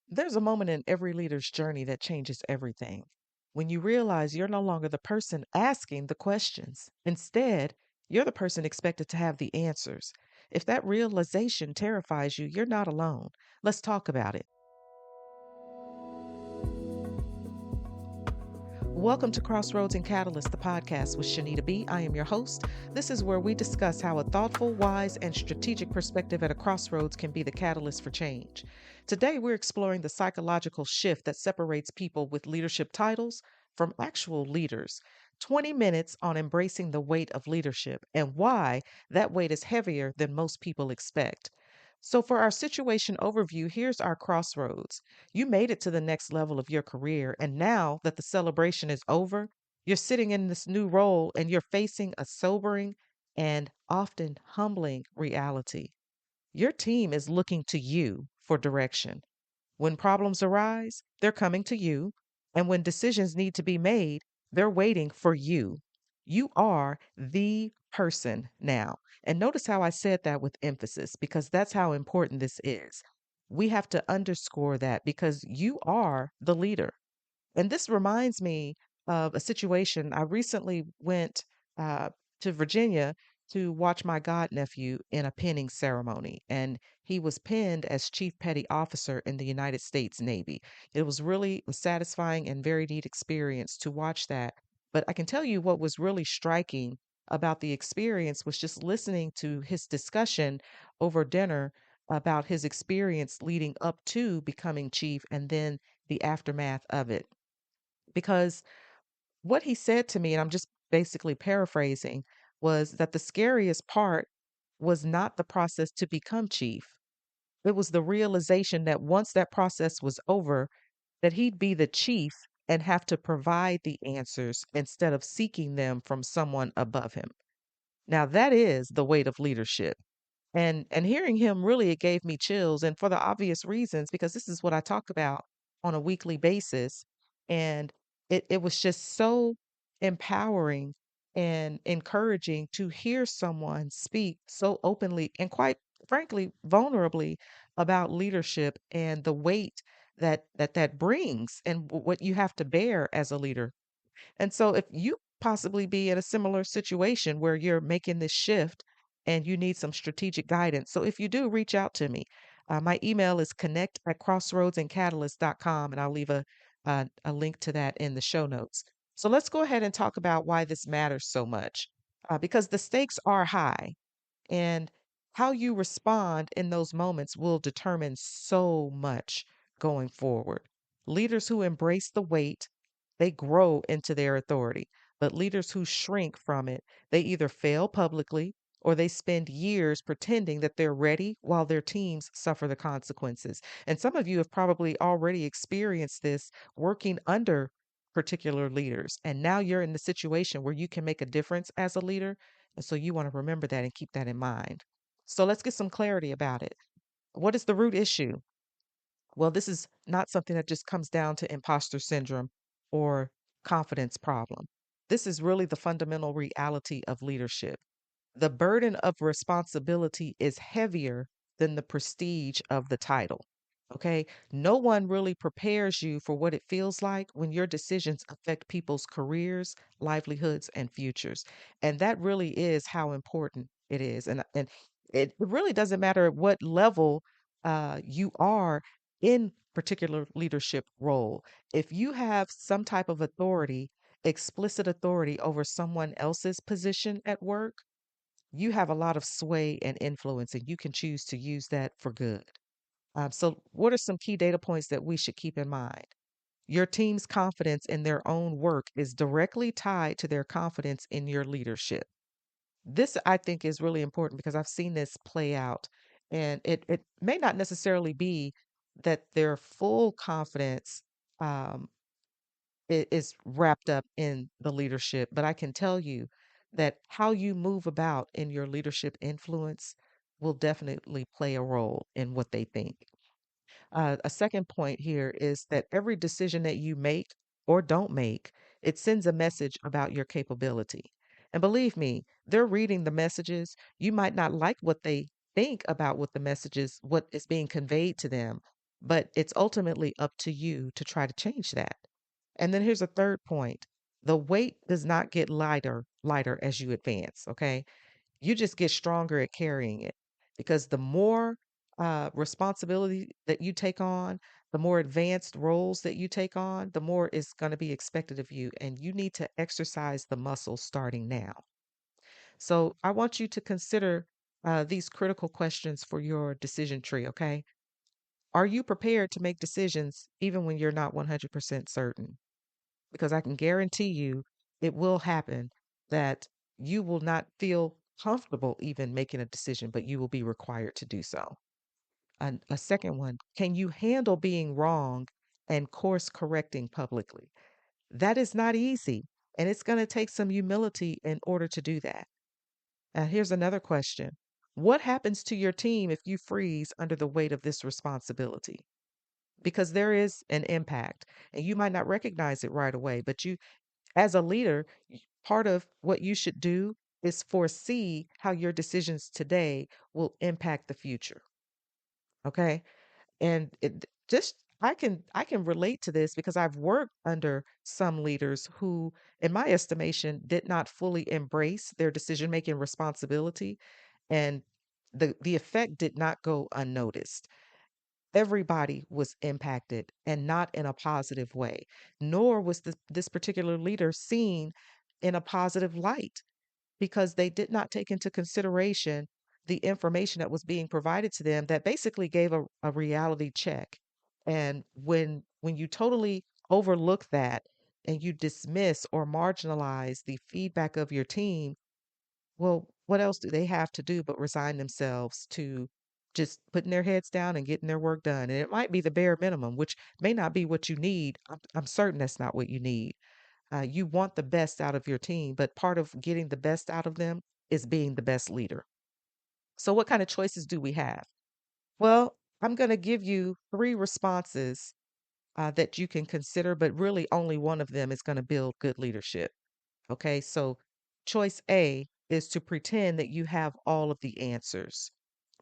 There's a moment in every leader's journey that changes everything. When you realize you're no longer the person asking the questions. Instead, you're the person expected to have the answers. If that realization terrifies you, you're not alone. Let's talk about it. Welcome to Crossroads and Catalyst, the podcast with Shanita B. I am your host. This is where we discuss how a thoughtful, wise, and strategic perspective at a crossroads can be the catalyst for change. Today, we're exploring the psychological shift that separates people with leadership titles from actual leaders. 20 minutes on embracing the weight of leadership and why that weight is heavier than most people expect. So, for our situation overview, here's our crossroads. You made it to the next level of your career, and now that the celebration is over, you're sitting in this new role and you're facing a sobering and often humbling reality. Your team is looking to you for direction. When problems arise, they're coming to you. And when decisions need to be made, they're waiting for you. You are the person now. And notice how I said that with emphasis, because that's how important this is. We have to underscore that because you are the leader. And this reminds me of a situation. I recently went uh, to Virginia to watch my godnephew in a pinning ceremony, and he was pinned as Chief Petty Officer in the United States Navy. It was really a satisfying and very neat experience to watch that. But I can tell you what was really striking about the experience was just listening to his discussion over dinner about his experience leading up to becoming chief and then the aftermath of it because what he said to me, and I'm just basically paraphrasing, was that the scariest part was not the process to become chief. It was the realization that once that process was over, that he'd be the chief and have to provide the answers instead of seeking them from someone above him. Now that is the weight of leadership. And hearing him really it gave me chills and for the obvious reasons because this is what I talk about on a weekly basis and it was just so empowering and encouraging to hear someone speak so openly and quite frankly vulnerably about leadership and the weight that brings and what you have to bear as a leader. And so if you possibly be in a similar situation where you're making this shift and you need some strategic guidance. So if you do, reach out to me. My email is connect@crossroadsandcatalyst.com, and I'll leave a link to that in the show notes. So let's go ahead and talk about why this matters so much. Because the stakes are high. And how you respond in those moments will determine so much going forward. Leaders who embrace the weight, they grow into their authority. But leaders who shrink from it, they either fail publicly or they spend years pretending that they're ready while their teams suffer the consequences. And some of you have probably already experienced this working under particular leaders. And now you're in the situation where you can make a difference as a leader and so you want to remember that and keep that in mind. So let's get some clarity about it. What is the root issue? Well, this is not something that just comes down to imposter syndrome or confidence problem. This is really the fundamental reality of leadership. The burden of responsibility is heavier than the prestige of the title. Okay. No one really prepares you for what it feels like when your decisions affect people's careers, livelihoods, and futures. And that really is how important it is. And it really doesn't matter at what level you are in particular leadership role. If you have some type of authority, explicit authority over someone else's position at work, you have a lot of sway and influence, and you can choose to use that for good. So, what are some key data points that we should keep in mind? Your team's confidence in their own work is directly tied to their confidence in your leadership. This, I think, is really important because I've seen this play out, and it may not necessarily be that their full confidence um, is wrapped up in the leadership. But I can tell you that how you move about in your leadership influence will definitely play a role in what they think. A second point here is that every decision that you make or don't make, it sends a message about your capability. And believe me, they're reading the messages. You might not like what they think about what the messages, what is being conveyed to them, but it's ultimately up to you to try to change that. And then here's a third point. The weight does not get lighter as you advance, okay? You just get stronger at carrying it because the more responsibility that you take on, the more advanced roles that you take on, the more is going to be expected of you. And you need to exercise the muscle starting now. So I want you to consider these critical questions for your decision tree, okay? Are you prepared to make decisions even when you're not 100% certain? Because I can guarantee you it will happen that you will not feel comfortable even making a decision, but you will be required to do so. And a second one, can you handle being wrong and course correcting publicly? That is not easy, and it's going to take some humility in order to do that. Here's another question. What happens to your team if you freeze under the weight of this responsibility? Because there is an impact, and you might not recognize it right away, but you, as a leader, part of what you should do is foresee how your decisions today will impact the future. Okay. And it just, I can relate to this because I've worked under some leaders who, in my estimation, did not fully embrace their decision making responsibility, and the effect did not go unnoticed. Everybody was impacted, and not in a positive way, nor was this particular leader seen in a positive light because they did not take into consideration the information that was being provided to them that basically gave a reality check. And when you totally overlook that and you dismiss or marginalize the feedback of your team, well, what else do they have to do but resign themselves to just putting their heads down and getting their work done? And it might be the bare minimum, which may not be what you need. I'm certain that's not what you need. You want the best out of your team, but part of getting the best out of them is being the best leader. So, what kind of choices do we have? Well, I'm going to give you three responses that you can consider, but really only one of them is going to build good leadership. Okay, so choice A is to pretend that you have all of the answers.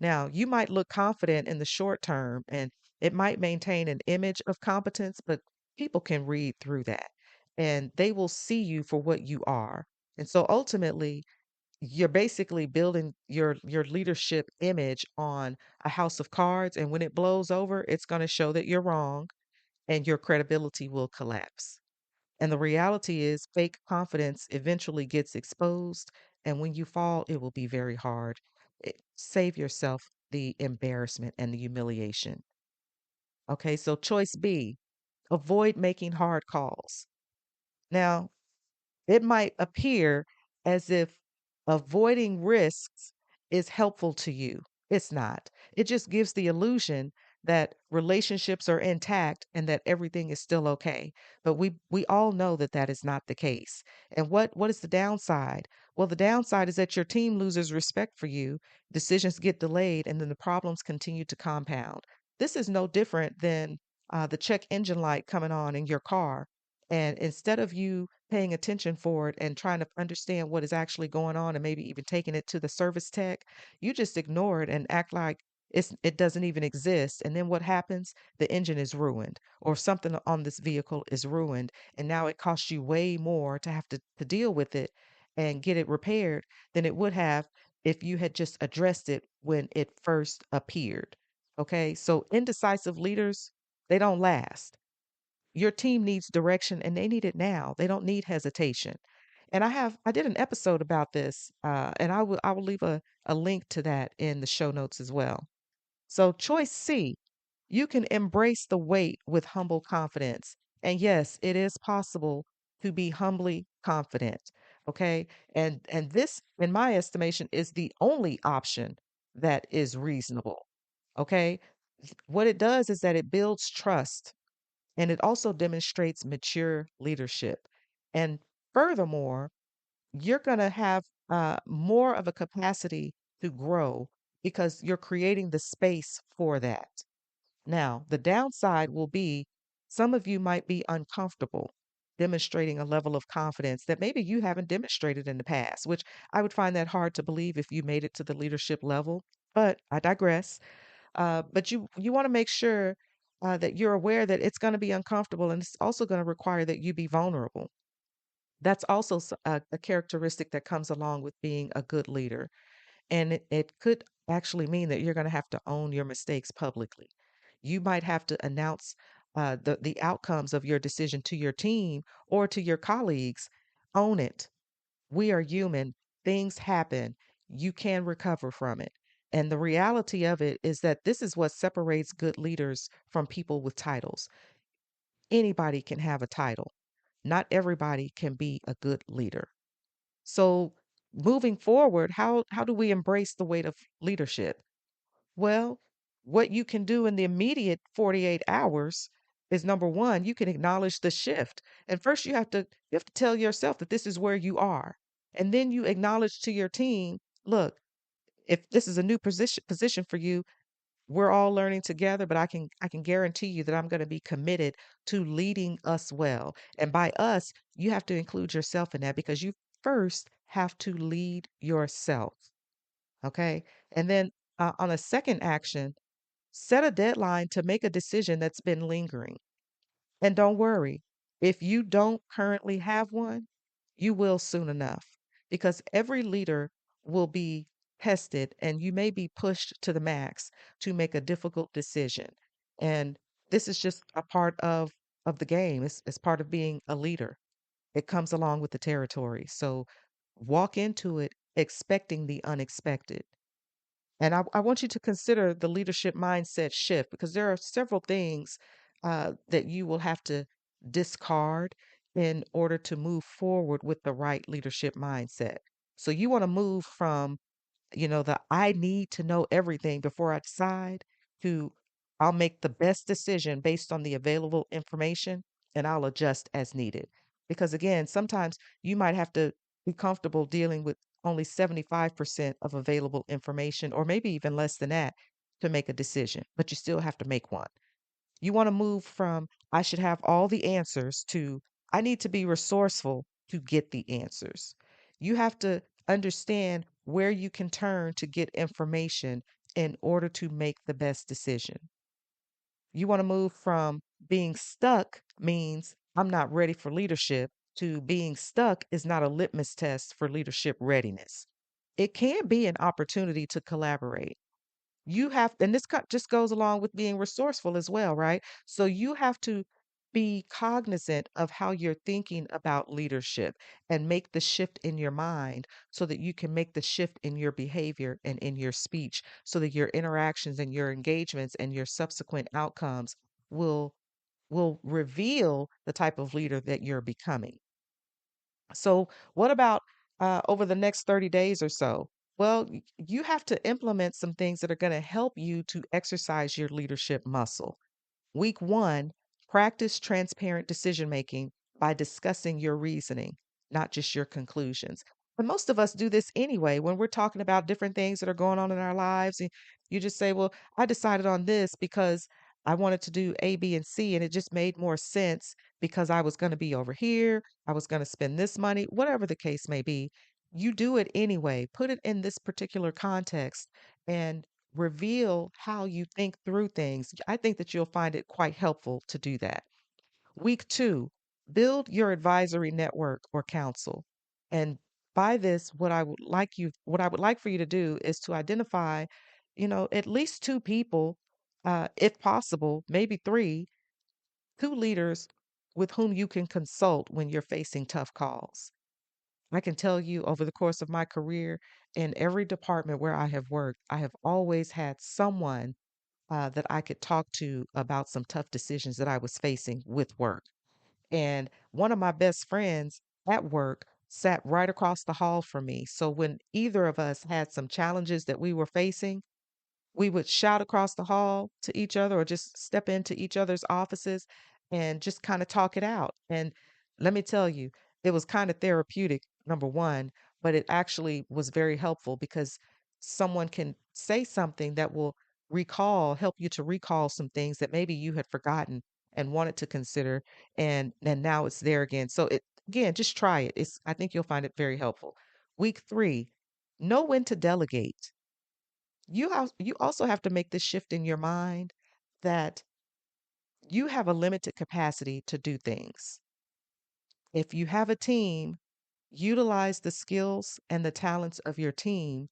Now, you might look confident in the short term and it might maintain an image of competence, but people can read through that and they will see you for what you are. And so ultimately, you're basically building your leadership image on a house of cards, and when it blows over, it's going to show that you're wrong and your credibility will collapse. And the reality is, fake confidence eventually gets exposed. And when you fall, it will be very hard. Save yourself the embarrassment and the humiliation. Okay, so choice B, avoid making hard calls. Now, it might appear as if avoiding risks is helpful to you. It's not. It just gives the illusion that relationships are intact and that everything is still okay. But we all know that that is not the case. And what is the downside? Well, the downside is that your team loses respect for you, decisions get delayed, and then the problems continue to compound. This is no different than the check engine light coming on in your car. And instead of you paying attention for it and trying to understand what is actually going on and maybe even taking it to the service tech, you just ignore it and act like it doesn't even exist. And then what happens? The engine is ruined or something on this vehicle is ruined. And now it costs you way more to have to deal with it and get it repaired than it would have if you had just addressed it when it first appeared. Okay. So indecisive leaders, they don't last. Your team needs direction and they need it now. They don't need hesitation. And I did an episode about this, and I will leave a link to that in the show notes as well. So choice C, you can embrace the weight with humble confidence. And yes, it is possible to be humbly confident. Okay. And this, in my estimation, is the only option that is reasonable. Okay. What it does is that it builds trust and it also demonstrates mature leadership. And furthermore, you're going to have more of a capacity to grow because you're creating the space for that. Now, the downside will be some of you might be uncomfortable demonstrating a level of confidence that maybe you haven't demonstrated in the past, which I would find that hard to believe if you made it to the leadership level. But I digress. But you want to make sure that you're aware that it's going to be uncomfortable and it's also going to require that you be vulnerable. That's also a characteristic that comes along with being a good leader. And it could actually mean that you're going to have to own your mistakes publicly. You might have to announce the outcomes of your decision to your team or to your colleagues. Own it. We are human. Things happen. You can recover from it. And the reality of it is that this is what separates good leaders from people with titles. Anybody can have a title. Not everybody can be a good leader. So, moving forward, how do we embrace the weight of leadership? Well, what you can do in the immediate 48 hours is number one, you can acknowledge the shift. And first you have to tell yourself that this is where you are. And then you acknowledge to your team, look, if this is a new position for you, we're all learning together, but I can guarantee you that I'm going to be committed to leading us well. And by us, you have to include yourself in that because you first have to lead yourself. Okay. And then on a second action, set a deadline to make a decision that's been lingering. And don't worry, if you don't currently have one, you will soon enough because every leader will be tested and you may be pushed to the max to make a difficult decision. And this is just a part of the game. It's part of being a leader. It comes along with the territory. So walk into it expecting the unexpected. And I want you to consider the leadership mindset shift because there are several things that you will have to discard in order to move forward with the right leadership mindset. So you want to move from, the I need to know everything before I decide to I'll make the best decision based on the available information and I'll adjust as needed. Because again, sometimes you might have to be comfortable dealing with only 75% of available information, or maybe even less than that, to make a decision, but you still have to make one. You want to move from I should have all the answers to I need to be resourceful to get the answers. You have to understand where you can turn to get information in order to make the best decision. You want to move from being stuck means I'm not ready for leadership to being stuck is not a litmus test for leadership readiness. It can be an opportunity to collaborate. You have, and this just goes along with being resourceful as well, right? So you have to be cognizant of how you're thinking about leadership and make the shift in your mind so that you can make the shift in your behavior and in your speech so that your interactions and your engagements and your subsequent outcomes will will reveal the type of leader that you're becoming. So, what about over the next 30 days or so? Well, you have to implement some things that are going to help you to exercise your leadership muscle. Week one, practice transparent decision making by discussing your reasoning, not just your conclusions. And most of us do this anyway when we're talking about different things that are going on in our lives. And you just say, well, I decided on this because I wanted to do A, B, and C, and it just made more sense because I was going to be over here. I was going to spend this money, whatever the case may be. You do it anyway. Put it in this particular context and reveal how you think through things. I think that you'll find it quite helpful to do that. Week two, build your advisory network or council. And by this, what I would like for you to do is to identify, at least two people, if possible, maybe three, two leaders with whom you can consult when you're facing tough calls. I can tell you over the course of my career, in every department where I have worked, I have always had someone that I could talk to about some tough decisions that I was facing with work. And one of my best friends at work sat right across the hall from me. So when either of us had some challenges that we were facing, we would shout across the hall to each other or just step into each other's offices and just kind of talk it out. And let me tell you, it was kind of therapeutic, number one, but it actually was very helpful because someone can say something that will help you to recall some things that maybe you had forgotten and wanted to consider and now it's there again. So it again, just try it. I think you'll find it very helpful. Week 3, know when to delegate. You also have to make this shift in your mind that You have a limited capacity to do things. If you have a team, utilize the skills and the talents of your team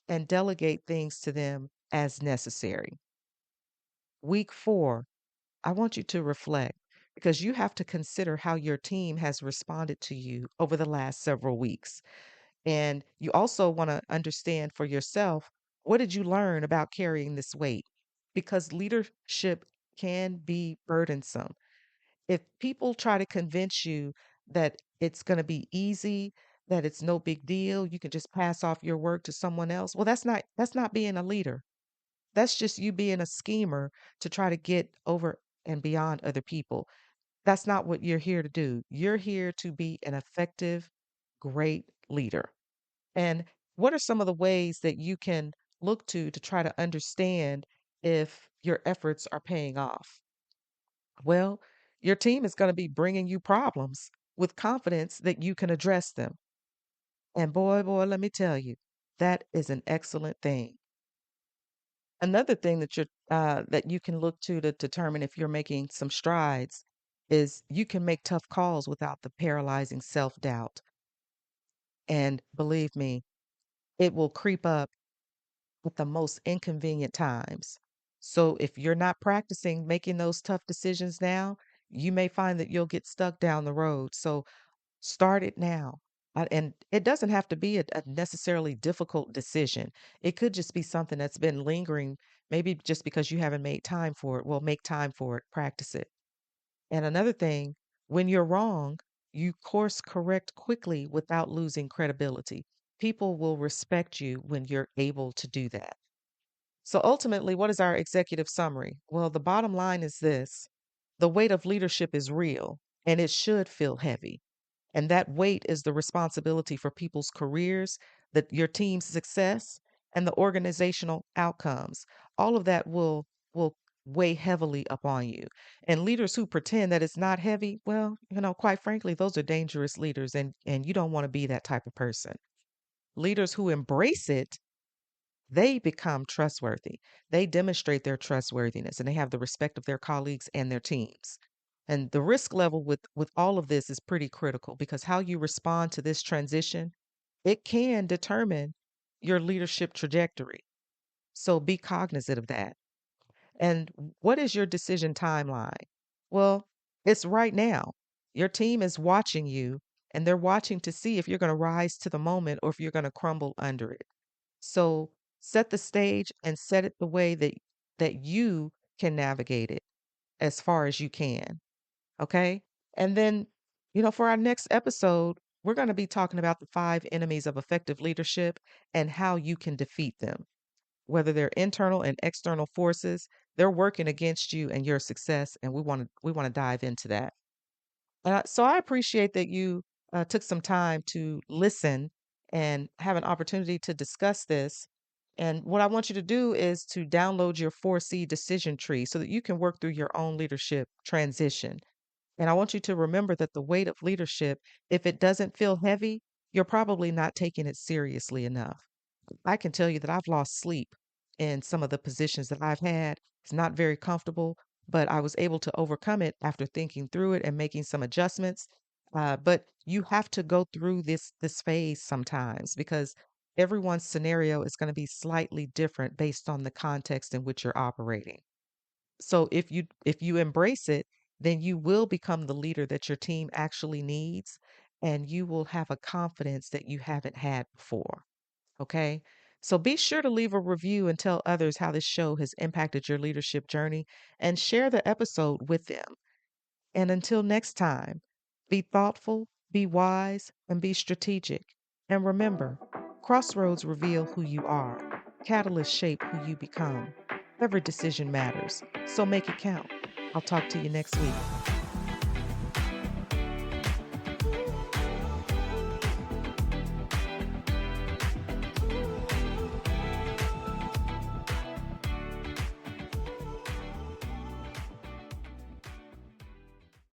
and delegate things to them as necessary. Week 4, I want you to reflect because you have to consider how your team has responded to you over the last several weeks. And you also want to understand for yourself, what did you learn about carrying this weight? Because leadership can be burdensome. If people try to convince you that it's going to be easy, that it's no big deal, you can just pass off your work to someone else, well, that's not being a leader. That's just you being a schemer to try to get over and beyond other people. That's not what you're here to do. You're here to be an effective, great leader. And what are some of the ways that you can look to try to understand if your efforts are paying off? Well, your team is going to be bringing you problems with confidence that you can address them. And boy, let me tell you, that is an excellent thing. Another thing that you can look to determine if you're making some strides is you can make tough calls without the paralyzing self-doubt. And believe me, it will creep up at the most inconvenient times. So if you're not practicing making those tough decisions now, you may find that you'll get stuck down the road. So start it now. And it doesn't have to be a necessarily difficult decision. It could just be something that's been lingering, maybe just because you haven't made time for it. Well, make time for it, practice it. And another thing, when you're wrong, you course correct quickly without losing credibility. People will respect you when you're able to do that. So ultimately, what is our executive summary? Well, the bottom line is this: the weight of leadership is real and it should feel heavy. And that weight is the responsibility for people's careers, that your team's success, and the organizational outcomes. All of that will weigh heavily upon you. And leaders who pretend that it's not heavy, well, quite frankly, those are dangerous leaders and you don't want to be that type of person. Leaders who embrace it, they become trustworthy. They demonstrate their trustworthiness and they have the respect of their colleagues and their teams. And the risk level with all of this is pretty critical because how you respond to this transition, it can determine your leadership trajectory. So be cognizant of that. And what is your decision timeline? Well, it's right now. Your team is watching you and they're watching to see if you're going to rise to the moment or if you're going to crumble under it. So set the stage and set it the way that you can navigate it as far as you can. Okay? And then, for our next episode, we're going to be talking about the 5 enemies of effective leadership and how you can defeat them. Whether they're internal and external forces, they're working against you and your success, and we want to dive into that. So I appreciate that you took some time to listen and have an opportunity to discuss this. And what I want you to do is to download your 4C decision tree so that you can work through your own leadership transition. And I want you to remember that the weight of leadership, if it doesn't feel heavy, you're probably not taking it seriously enough. I can tell you that I've lost sleep in some of the positions that I've had. It's not very comfortable, but I was able to overcome it after thinking through it and making some adjustments. But you have to go through this phase sometimes because everyone's scenario is going to be slightly different based on the context in which you're operating. So if you embrace it, then you will become the leader that your team actually needs, and you will have a confidence that you haven't had before. Okay. So be sure to leave a review and tell others how this show has impacted your leadership journey and share the episode with them. And until next time, be thoughtful, be wise, and be strategic. And remember, crossroads reveal who you are, catalysts shape who you become. Every decision matters, so make it count. I'll talk to you next week.